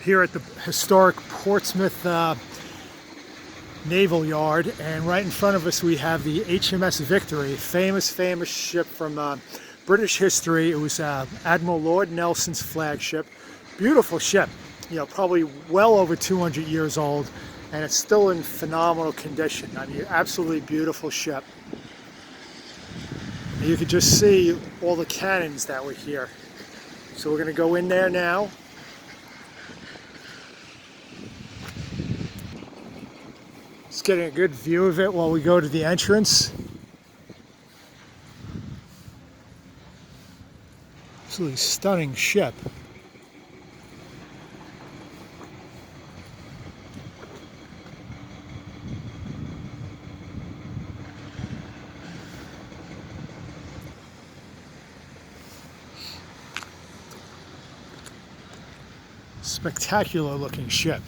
here at the historic Portsmouth Naval Yard, and right in front of us we have the HMS Victory, famous ship from British history. It was Admiral Lord Nelson's flagship. Beautiful ship, you know, probably well over 200 years old, and it's still in phenomenal condition. I mean, absolutely beautiful ship. And you can just see all the cannons that were here. So we're going to go in there now. Just getting a good view of it while we go to the entrance. Absolutely stunning ship. Spectacular looking ship.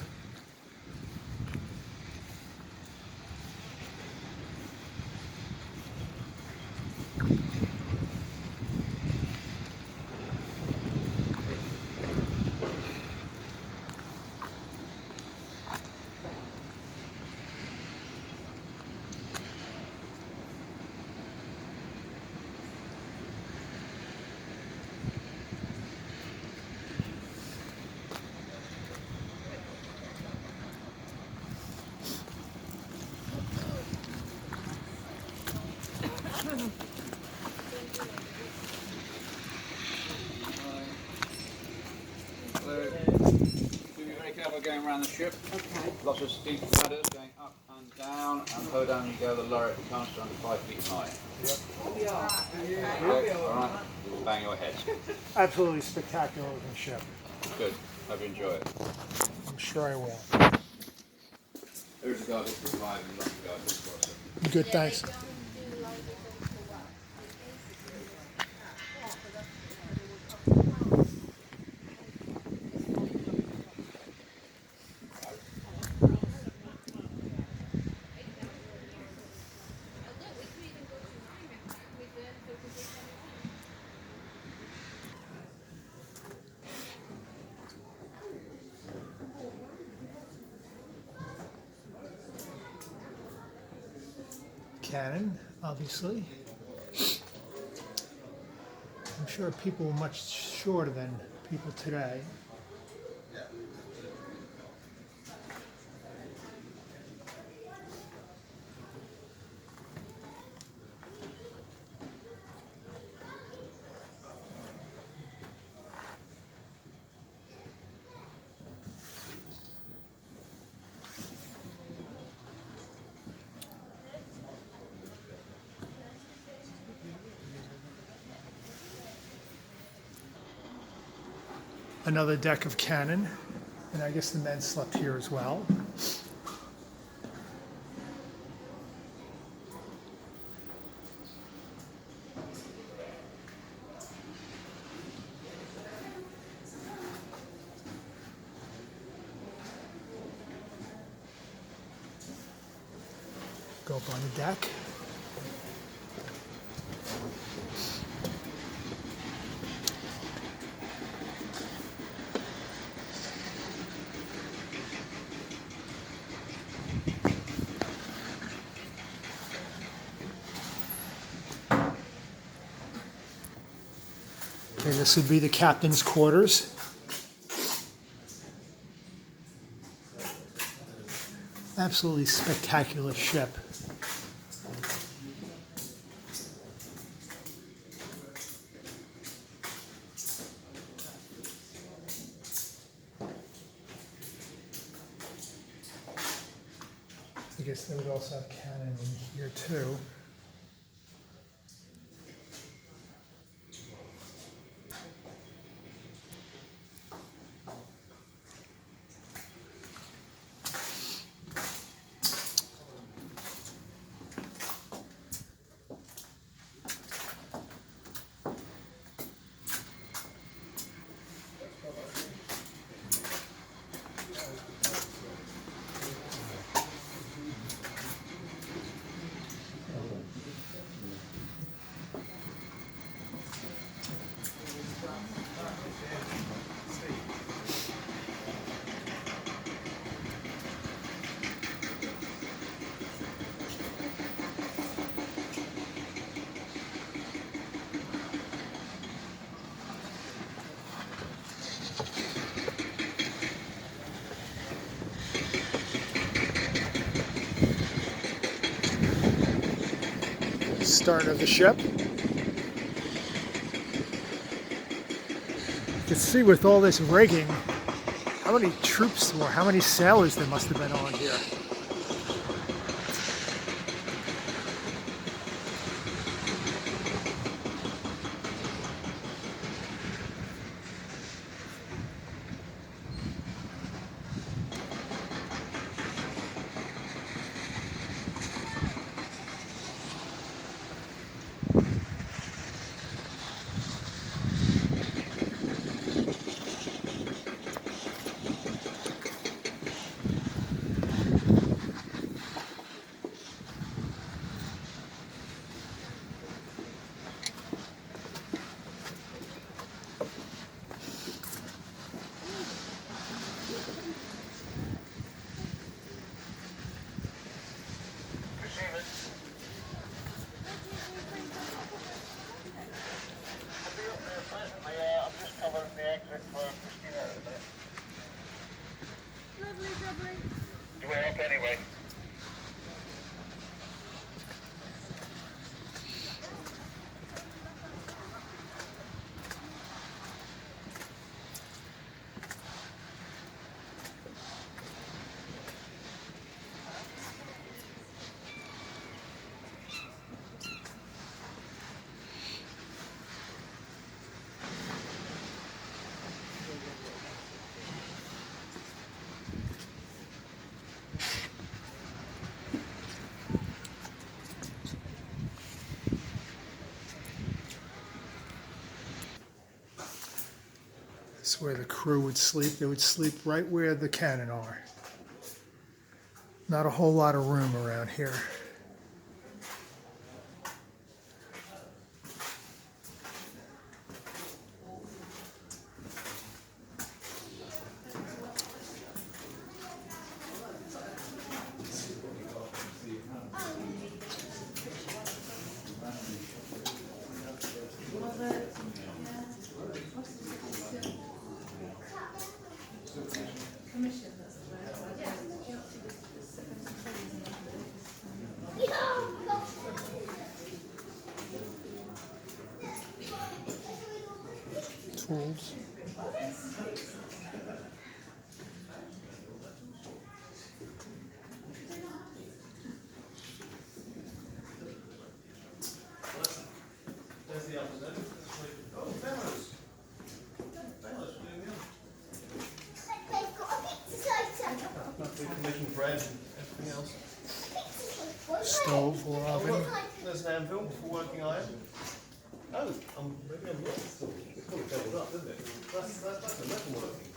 Be very careful going around the ship. Okay. Lots of steep ladders going up and down, and lower down you go. The lower it becomes to under 5 feet high. Yep. Okay. All right. Bang your head. Absolutely spectacular looking ship. Good. Hope you enjoy it. I'm sure I will. There's a guy that's revived and lots of guys that's crossing. Good, thanks. Cannon, obviously. I'm sure people were much shorter than people today. Another deck of cannon, and I guess the men slept here as well. Go up on the deck. Okay, this would be the captain's quarters. Absolutely spectacular ship. I guess they would also have cannon in here too. stern of the ship. You can see with all this rigging how many troops or how many sailors there must have been on here. This is where the crew would sleep. They would sleep right where the cannon are. Not a whole lot of room around here. Tools. Making bread and everything else. Stove or oven. There's an anvil for working iron. Oh, maybe I'm not still. They call it doubled up, didn't it? That's a metal working.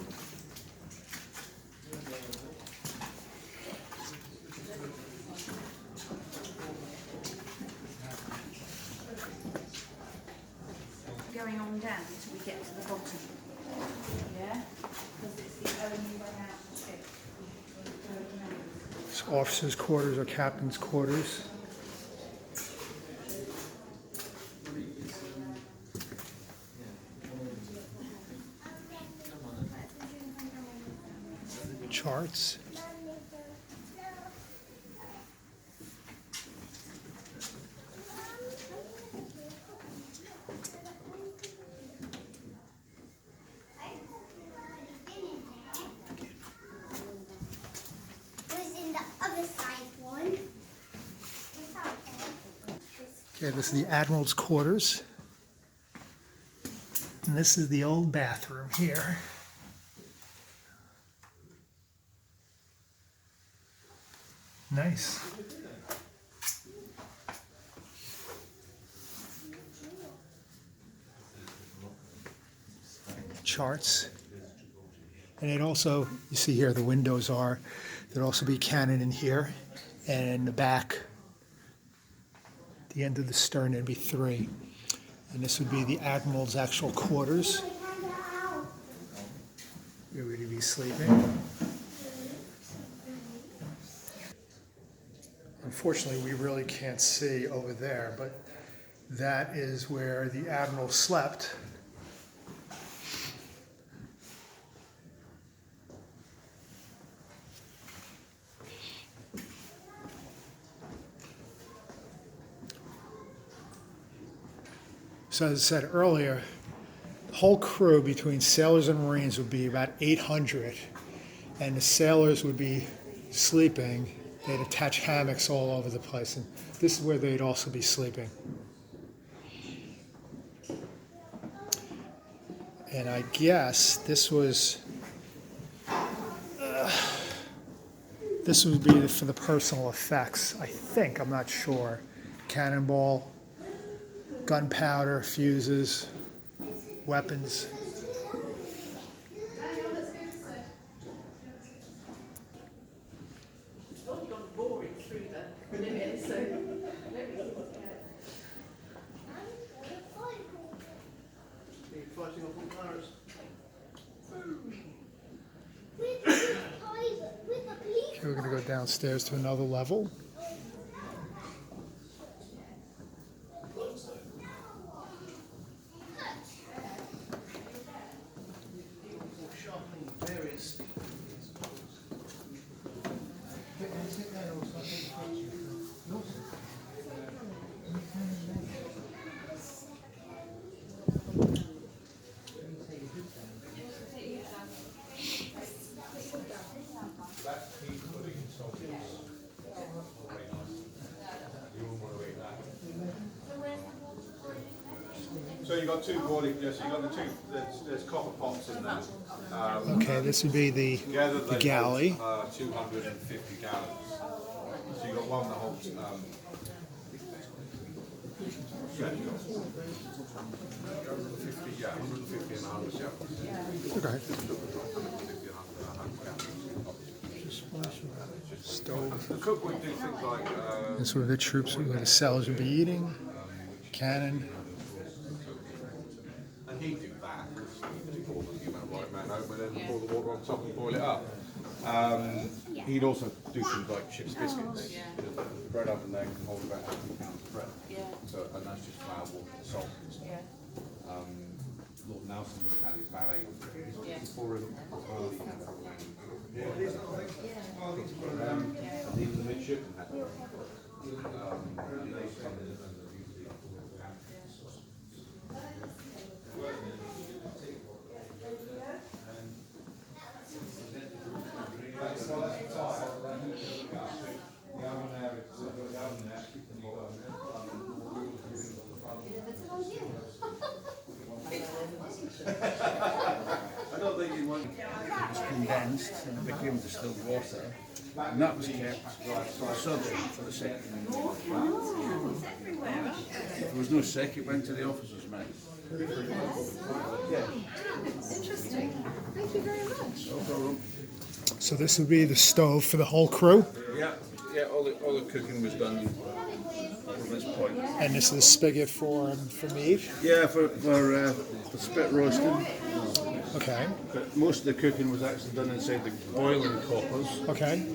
Going on down until we get to the bottom. Yeah? Because it's the only way out of it. It's officers' quarters or captain's quarters. Charts. Okay, this is the Admiral's quarters. And this is the old bathroom here. Nice. Charts. And it also, you see here the windows are, there'd also be cannon in here, and in the back, the end of the stern, there'd be 3. And this would be the Admiral's actual quarters. Where would he be sleeping? Unfortunately, we really can't see over there, but that is where the Admiral slept. So as I said earlier, the whole crew between sailors and Marines would be about 800, and the sailors would be sleeping. They'd attach hammocks all over the place, and this is where they'd also be sleeping. And I guess this would be for the personal effects. I think, I'm not sure. Cannonball, gunpowder, fuses, weapons. Fighting off all pirates. Okay, we're going to go downstairs to another level. Sharpening various. So you've got two boiling, yes, you've got the two, there's copper pots in there. Okay, this would be the Together they galley. hold 250 gallons. So you've got one that holds, yeah, you've got 50, yeah, 150 and 100 gallons. Okay. 150 and 100 gallons. Stove. The cook would do things like, This is where the troops, where the sailors would be eating. Cannon. and he'd do that, because he'd pour the right man over, then pour the water on top and boil it up. He'd also do things like ship's biscuits. The bread oven there can hold about 80 pounds of bread. So, and that's just flour, water, and salt. Lord Nelson would have had his valet for him. And even the midshipmen had them. I don't think you want. It was condensed and became distilled water, and that was kept southern for the second. If there was no sick, it went to the officers' mess. Interesting. Thank you very much. No problem. So this would be the stove for the whole crew. Yeah, all the cooking was done from this point. And this is the spigot for meat. Yeah, for spit roasting. Okay. But most of the cooking was actually done inside the boiling coppers. Okay.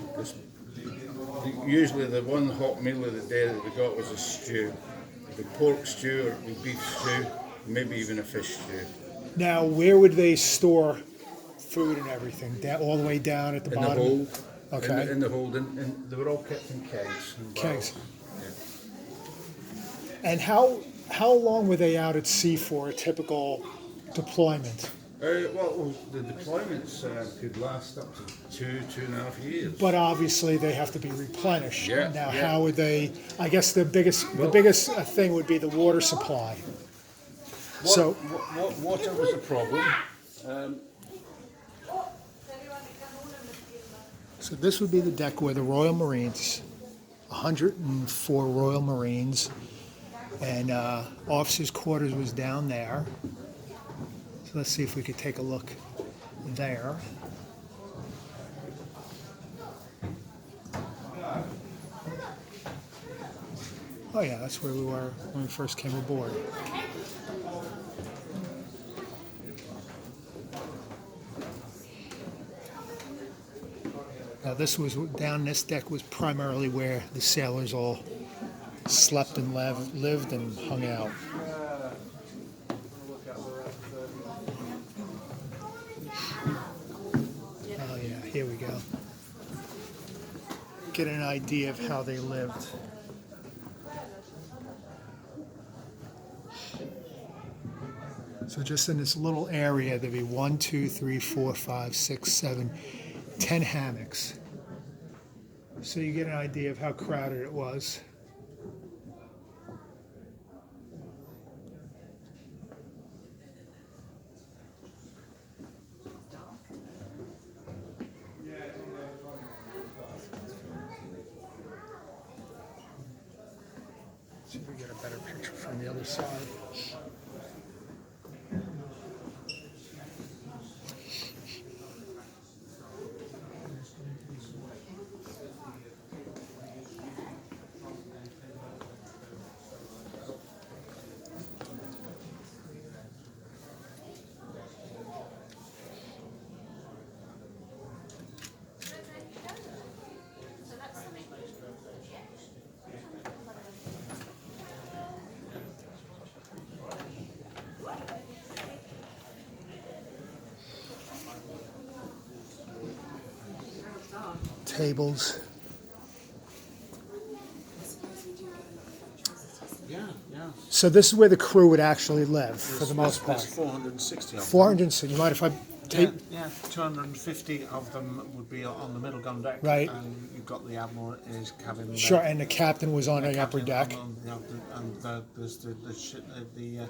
Usually the one hot meal of the day that we got was a stew. The pork stew or the beef stew, maybe even a fish stew. Now, where would they store food and everything? All the way down at the In the bottom? hold. Okay. In the hold, and they were all kept in kegs. And Kegs. barrels. And how long were they out at sea for a typical deployment? Well, the deployments could last up to 2.5 years. But obviously they have to be replenished. Yeah, Now, yeah. how would they? I guess the biggest thing would be the water supply. So Water was a problem. So this would be the deck where the Royal Marines, 104 Royal Marines, and officers' quarters was down there. So let's see if we could take a look there. Oh yeah, that's where we were when we first came aboard. Now this deck was primarily where the sailors all slept and lived and hung out. Oh yeah, here we go. Get an idea of how they lived. So just in this little area, there'd be 1, 2, 3, 4, 5, 6, 7, 10 hammocks. So you get an idea of how crowded it was. See if we get a better picture from the other side. Tables. Yeah, yeah. So this is where the crew would actually live for the most There's part. 460 of them. 400. You mind if I Yeah, take? yeah, 250 of them would be on the middle gun deck. Right. And you've got the admiral in his cabin. There. Sure. And the captain was on the upper Captain deck. There's the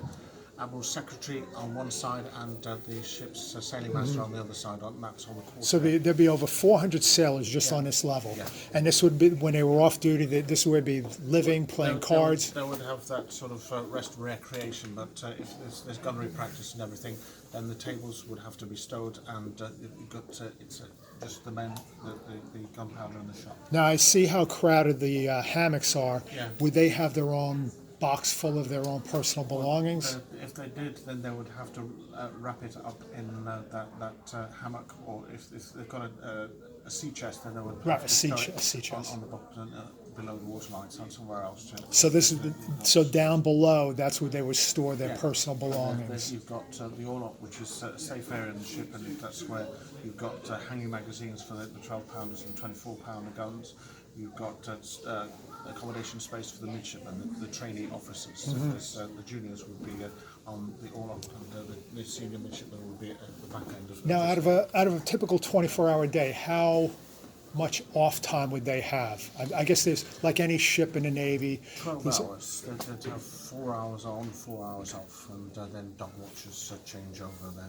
admiral's secretary on one side and the ship's sailing master on the other side. That's on the quarter. So there'd be over 400 sailors just on this level. Yeah. And this would be, when they were off duty, this would be living, playing cards. They would have that sort of rest and recreation, but if there's gunnery practice and everything, then the tables would have to be stowed, and you've got just the men, the gunpowder in the shop. Now I see how crowded the hammocks are. Yeah. Would they have their own box full of their own personal belongings? If they did, then they would have to wrap it up in that hammock, or if they've got a sea chest, then they would Right, have a to sea stow ch- it a sea chest. on the bottom, below the waterline, so somewhere else. So this is so down below. That's where they would store their Yeah. personal Then belongings. you've got the orlop, which is a safe area in the ship, and that's where you've got hanging magazines for the 12-pounders and 24-pounder guns. You've got accommodation space for the midshipmen, the trainee officers. So the juniors would be on the orlop, and the senior midshipmen would be at the back end of Now, out of a typical 24-hour day, how much off time would they have? I guess there's like any ship in the Navy. 12 there's- hours. They'd have 4 hours on, 4 hours off, and then dog watchers change over their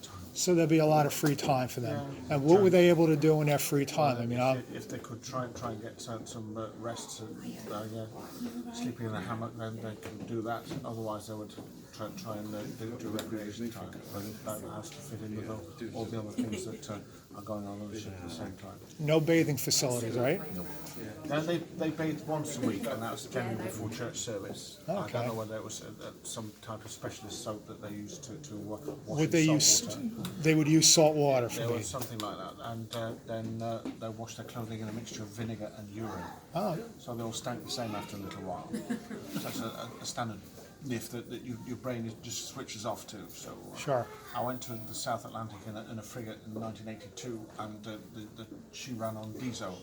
time. So there'd be a lot of free time for them. Yeah. And what were they able to do in their free time? I mean, If they could try and get some rest, sleeping in a hammock, then they could do that. Otherwise, they would try and do recreation time. But that has to fit in with all the other things that are going on the ship at the same time. no bathing facilities, right? They bathed once a week, and that was generally before church service. I Okay. don't know whether it was some type of specialist soap that they used to wash Would in they salt use? water. They would use salt water for There was bathing. something like that, and then they washed their clothing in a mixture of vinegar and urine. Oh, So they all stank the same after a little while. That's a standard myth that your brain just switches off to. So sure. I went to the South Atlantic in a frigate in 1982, and she ran on diesel.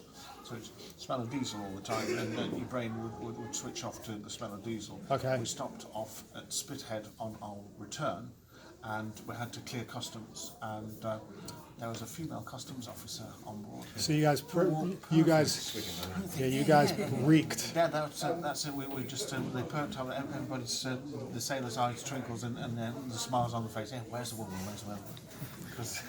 So it smelled of diesel all the time, and your brain would switch off to the smell of diesel. Okay. We stopped off at Spithead on our return, and we had to clear customs, and there was a female customs officer on board. So you guys reeked. Yeah, that's it. We just they perked up. Everybody's the sailors' eyes twinkles and the smiles on the face. Yeah, where's the woman? Where's the woman? Because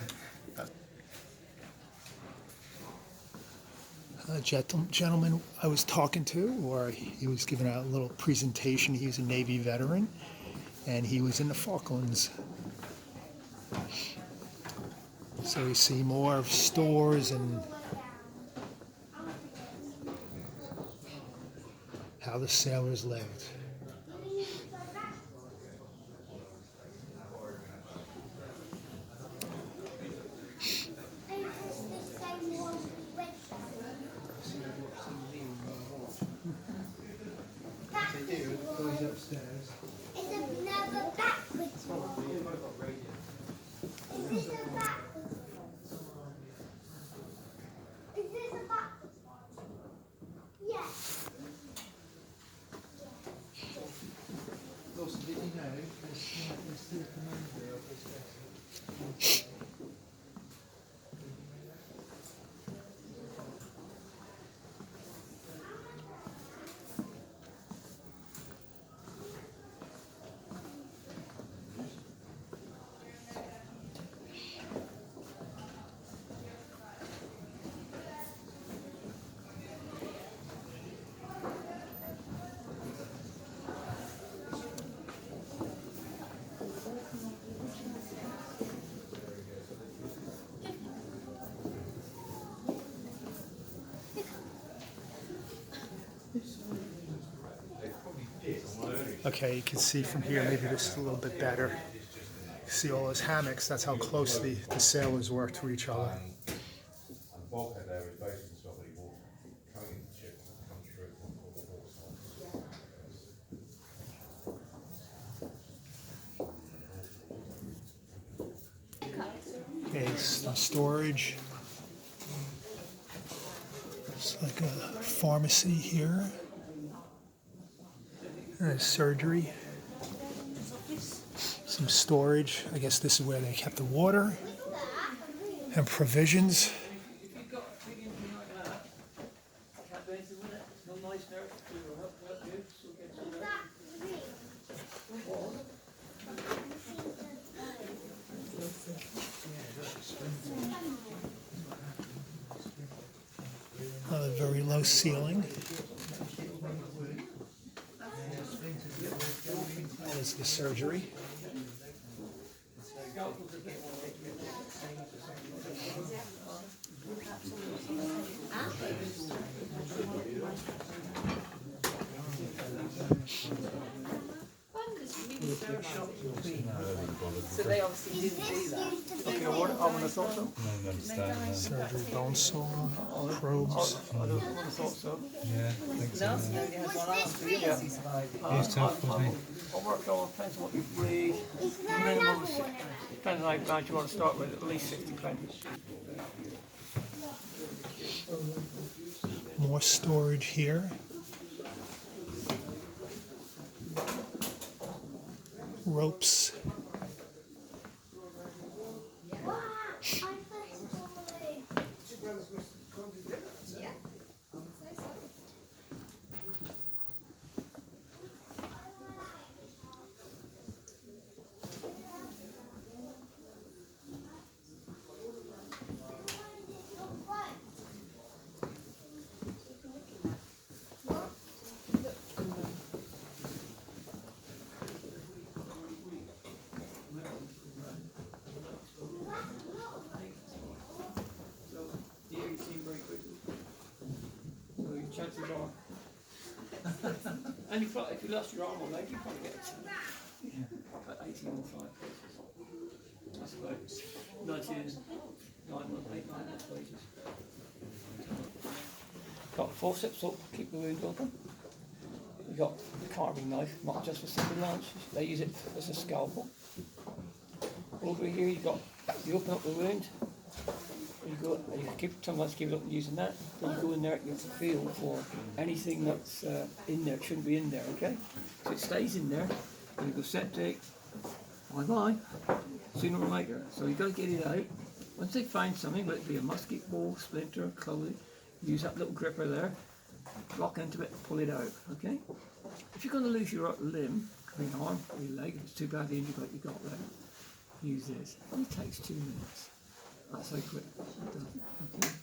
Gentleman I was talking to, or he was giving a little presentation. He was a Navy veteran, and he was in the Falklands. So we see more of stores and how the sailors lived. It's another backwards one. Is this a backwards one? Is this a backwards one? Yes. Also, did you know there's Okay, you can see from here, maybe just a little bit better. You see all those hammocks, that's how close the sailors were to each other. And the bulkhead there is basically stuff that he walked coming into the ship and comes through all the port sides. Okay, some storage. It's like a pharmacy here. And a surgery. Some storage. I guess this is where they kept the water and provisions. A very low ceiling. That is the surgery. So they obviously didn't do that. Okay, what? I would have thought so. Surgery, bone saw, probes. I would have thought so. Nelson only has one arm, so he obviously survived it. I worked all depends on what you weigh. Minimum of depends on how bad you want to start with, at least 60 pounds. More storage here. Ropes. Chances are. And if you lost your arm or leg, you probably get about 18 or 5 cases. That's about 9 months wages. Got forceps to keep the wound open. You got the carving knife, not just for simple lunch. They use it as a scalpel. Over here you open up the wound. Sometimes keep it up using that. Then you go in there, you have to feel for anything that's in there, shouldn't be in there, okay? So it stays in there, and you go septic, bye-bye, sooner or later. So you've got to get it out. Once they find something, whether it be a musket ball, splinter, clothing, use that little gripper there, lock into it, pull it out, okay? If you're going to lose your limb, your arm, or your leg, if it's too badly injured like you got there, use this. It only takes 2 minutes. That's how quick it does it, okay?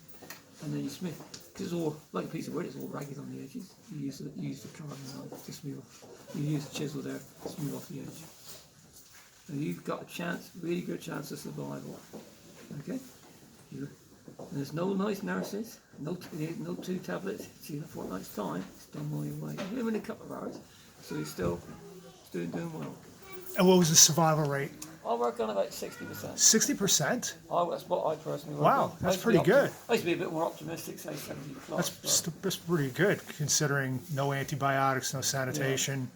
And then you smooth, because it's all, like a piece of wood, it's all ragged on the edges. You use the carving knife to smooth off. You use the chisel there to smooth off the edge. And you've got a chance, really good chance of survival, okay? And there's no nice nurses, no 2 tablets. See, in a fortnight's time, it's done while you're away. You live in a couple of hours, so you're still doing well. And what was the survival rate? I work on about 60%. 60%? That's what I personally work Wow, on. that's pretty good. I used to be a bit more optimistic, say 70 plus. That's pretty good, considering no antibiotics, no sanitation.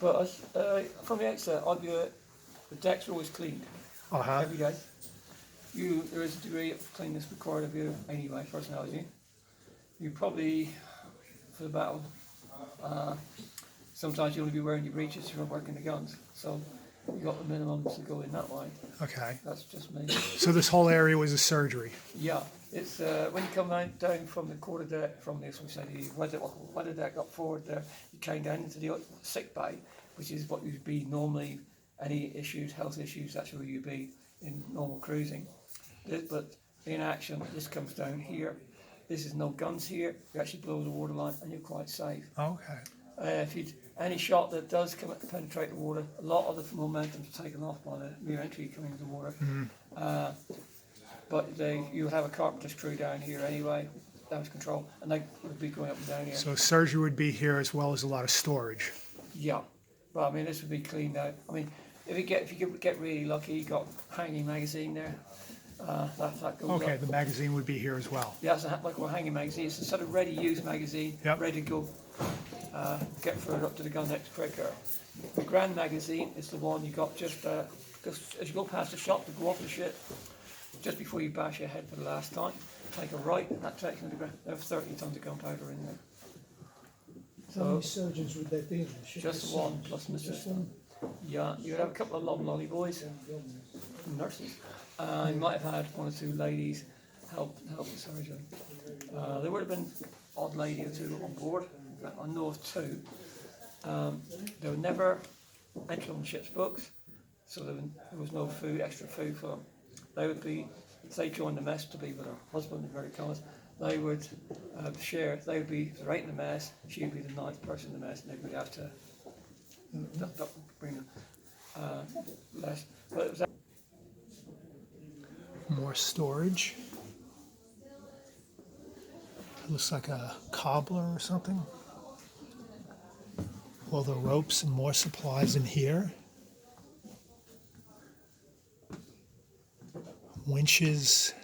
But from the outset, the decks are always cleaned every day. There is a degree of cleanness required of you anyway, personality. You probably, for the battle, sometimes you'll only be wearing your breeches if you're not working the guns. So you got the minimum to go in that way. Okay. That's just me. So this whole area was a surgery. Yeah, it's when you come down from the quarter deck, from this, we say the weather deck up forward there, you came down into the sick bay, which is what you'd be normally, any issues, health issues, that's where you'd be in normal cruising. But in action, this comes down here. This is no guns here. You actually blow the water line and you're quite safe. Okay. If you any shot that does come penetrate the water, a lot of the momentum's taken off by the rear entry coming into the water. But you would have a carpenter's crew down here anyway, damage control, and they would be going up and down here. So surgery would be here as well as a lot of storage. Yeah, but I mean this would be cleaned out. I mean if you get really lucky, you got hanging magazine there. That goes Okay, up. the magazine would be here as well. Yeah, it's like a hanging magazine. It's a sort of ready-use magazine, Yep. ready to go. Get further up to the gun next quicker. The grand magazine is the one you got just as you go past the shop to go off the ship, just before you bash your head for the last time. Take a right, and that takes you to the ground. There are 30 tons of gunpowder in there. How many So surgeons would there be in the ship? just one plus an assistant. Yeah, you would have a couple of lolly boys, nurses. You might have had one or two ladies help with surgery. There would have been odd lady or two on board. I know of two. They were never entered on the ship's books, so there was no food, extra food for them. They would be, if they joined the mess to be with her husband, in very commas, they would share. They would be right in the mess. She would be the ninth person in the mess, and they would have to bring them less. But it was More storage. It looks like a cobbler or something. All the ropes and more supplies in here. Winches.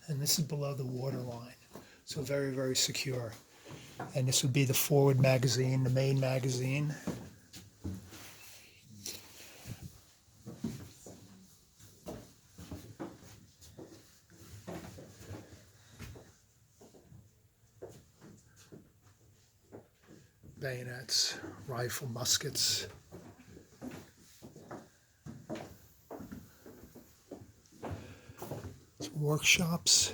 And this is below the water line, so very, very secure. And this would be the forward magazine, the main magazine. Bayonets, rifle, muskets. Some workshops.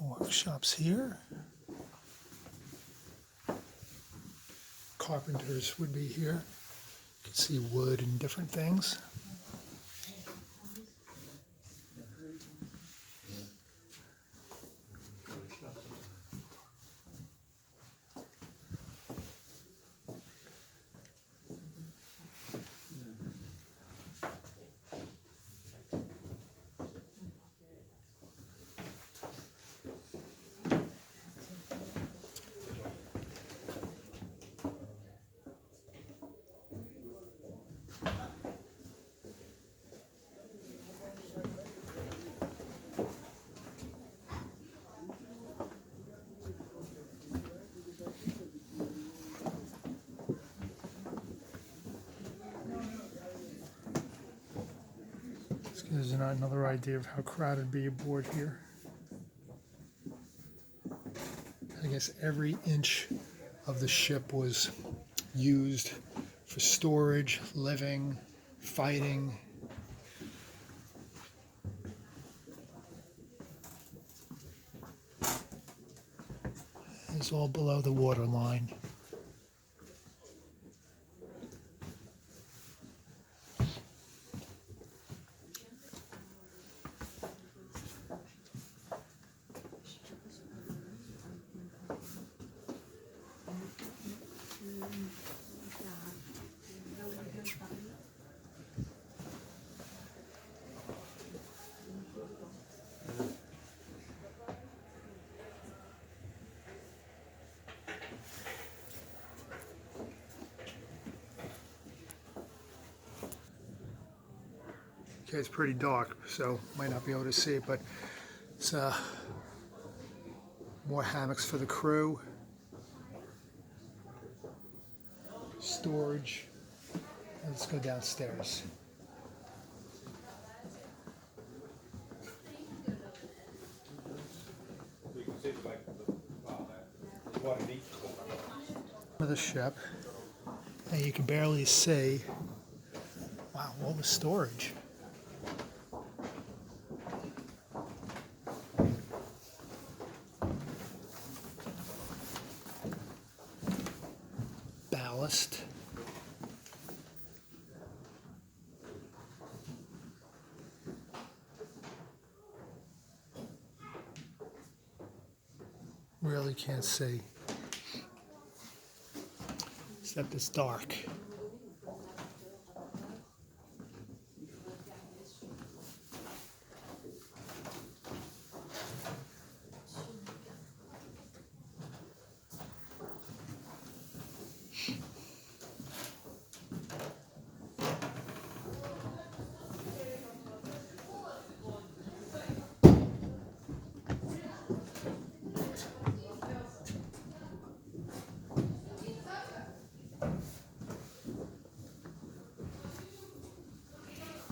Workshops here. Carpenters would be here. You can see wood and different things. This gives you another idea of how crowded it'd be aboard here. I guess every inch of the ship was used for storage, living, fighting. It's all below the water line. Okay, it's pretty dark, so might not be able to see it, but it's More hammocks for the crew. Storage. Let's go downstairs. Of the ship, and you can barely see. Wow, all the storage. Ballast. Really can't see. Except it's dark.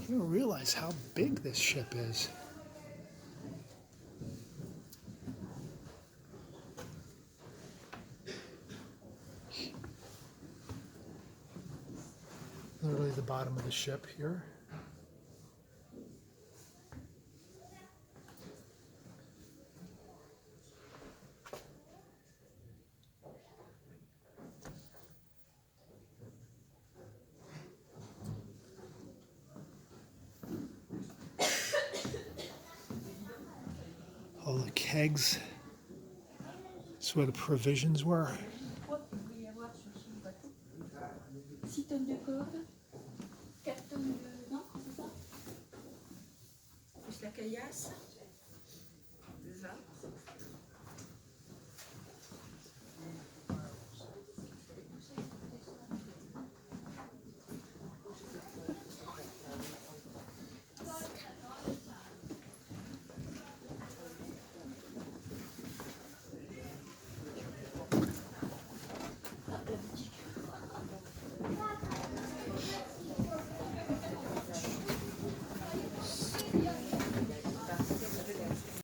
You don't realize how big this ship is. Literally the bottom of the ship here. All the kegs. That's where the provisions were. 6 tonnes de corde, 4 tonnes de... Non, c'est ça? Plus la caillasse.